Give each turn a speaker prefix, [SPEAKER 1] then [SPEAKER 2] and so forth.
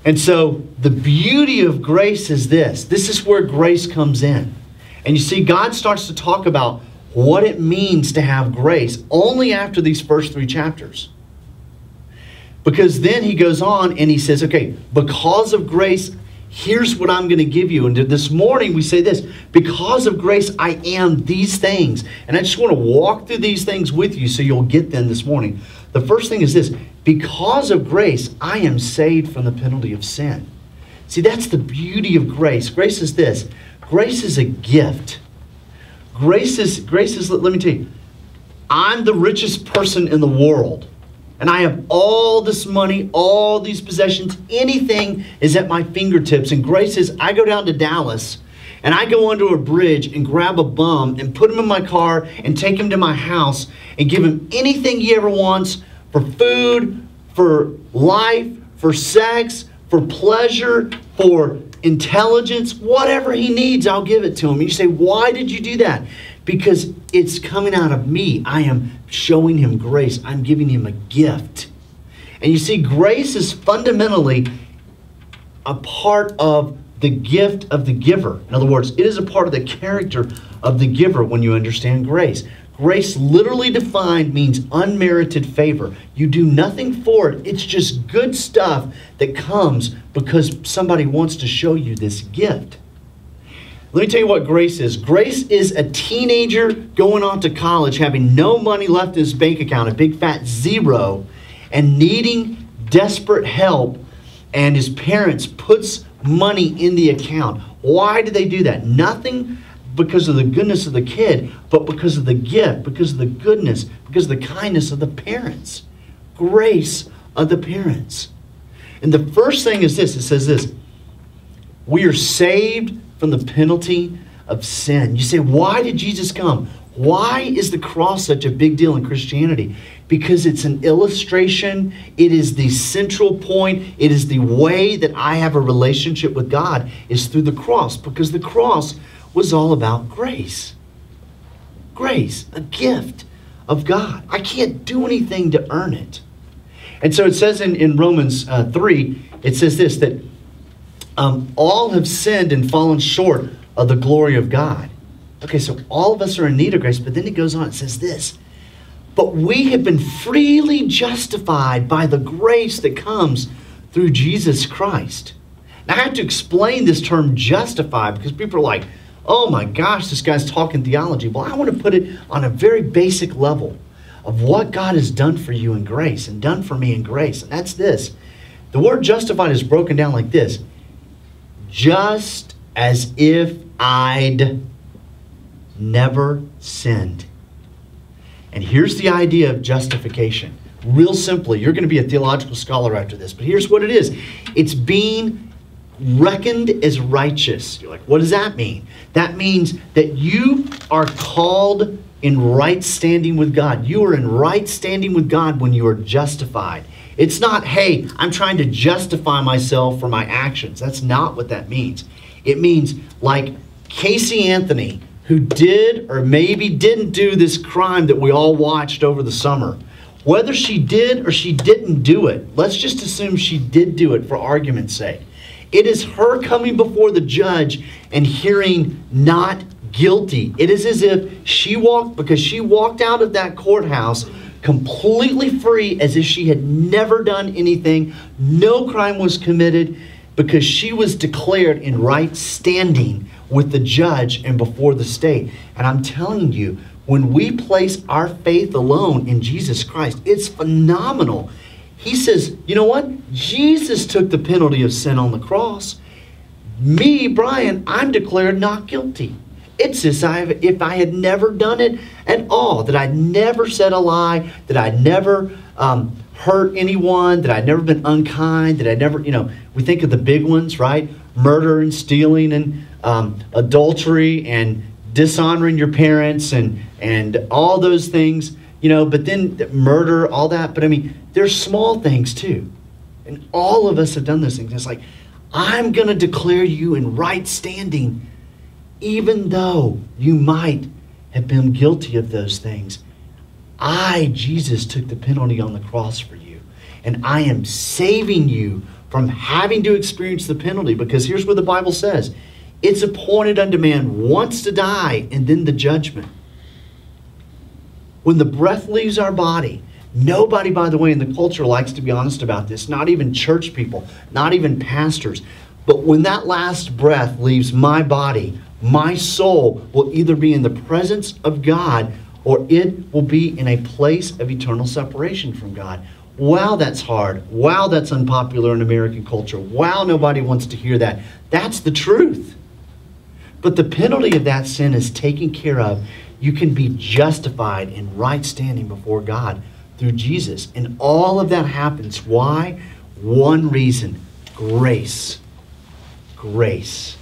[SPEAKER 1] And so the beauty of grace is this. This is where grace comes in. And you see, God starts to talk about what it means to have grace only after these first 3 chapters. Because then he goes on and he says, okay, because of grace, here's what I'm going to give you. And this morning we say this, because of grace, I am these things. And I just want to walk through these things with you so you'll get them this morning. The first thing is this, because of grace, I am saved from the penalty of sin. See, that's the beauty of grace. Grace is this. Grace is a gift. Grace is, let me tell you, I'm the richest person in the world. And I have all this money, all these possessions, anything is at my fingertips. And grace is, I go down to Dallas and I go under a bridge and grab a bum and put him in my car and take him to my house and give him anything he ever wants for food, for life, for sex, for pleasure, for intelligence, whatever he needs, I'll give it to him. And you say, why did you do that? Because it's coming out of me. I am showing him grace. I'm giving him a gift. And you see, grace is fundamentally a part of the gift of the giver. In other words, it is a part of the character of the giver when you understand grace. Grace, literally defined, means unmerited favor. You do nothing for it. It's just good stuff that comes because somebody wants to show you this gift. Let me tell you what grace is. Grace is a teenager going off to college, having no money left in his bank account, a big fat zero, and needing desperate help, and his parents puts money in the account. Why do they do that? Nothing because of the goodness of the kid, but because of the gift, because of the goodness, because of the kindness of the parents. Grace of the parents. And the first thing is this. It says this. We are saved from the penalty of sin. You say, why did Jesus come? Why is the cross such a big deal in Christianity? Because it's an illustration. It is the central point. It is the way that I have a relationship with God is through the cross. Because the cross was all about grace. Grace, a gift of God. I can't do anything to earn it. And so it says in Romans 3, it says this, that all have sinned and fallen short of the glory of God. Okay, so all of us are in need of grace, but then it goes on, it says this, but we have been freely justified by the grace that comes through Jesus Christ. Now I have to explain this term justified because people are like, oh my gosh, this guy's talking theology. Well, I want to put it on a very basic level of what God has done for you in grace and done for me in grace. And that's this. The word justified is broken down like this. Just as if I'd never sinned. And here's the idea of justification. Real simply, you're going to be a theological scholar after this, but here's what it is. It's being reckoned as righteous. You're like, what does that mean? That means that you are called in right standing with God. You are in right standing with God when you are justified. It's not, hey, I'm trying to justify myself for my actions. That's not what that means. It means like Casey Anthony, who did or maybe didn't do this crime that we all watched over the summer. Whether she did or she didn't do it, let's just assume she did do it for argument's sake. It is her coming before the judge and hearing not guilty. It is as if she walked out of that courthouse completely free, as if she had never done anything. No crime was committed because she was declared in right standing with the judge and before the state. And I'm telling you, when we place our faith alone in Jesus Christ, it's phenomenal. He says, you know what? Jesus took the penalty of sin on the cross. Me, Brian, I'm declared not guilty. It's as if I had never done it at all, that I'd never said a lie, that I'd never hurt anyone, that I'd never been unkind, that I'd never, we think of the big ones, right? Murder and stealing and adultery and dishonoring your parents and all those things, but then murder, all that. But I mean, there's small things too. And all of us have done those things. It's like, I'm going to declare you in right standing, even though you might have been guilty of those things. Jesus, took the penalty on the cross for you. And I am saving you from having to experience the penalty. Because here's what the Bible says. It's appointed unto man once to die, and then the judgment. When the breath leaves our body, nobody, by the way, in the culture likes to be honest about this. Not even church people, not even pastors. But when that last breath leaves my body, my soul will either be in the presence of God or it will be in a place of eternal separation from God. Wow, that's hard. Wow, that's unpopular in American culture. Wow, nobody wants to hear that. That's the truth. But the penalty of that sin is taken care of. You can be justified in right standing before God through Jesus. And all of that happens. Why? One reason. Grace. Grace.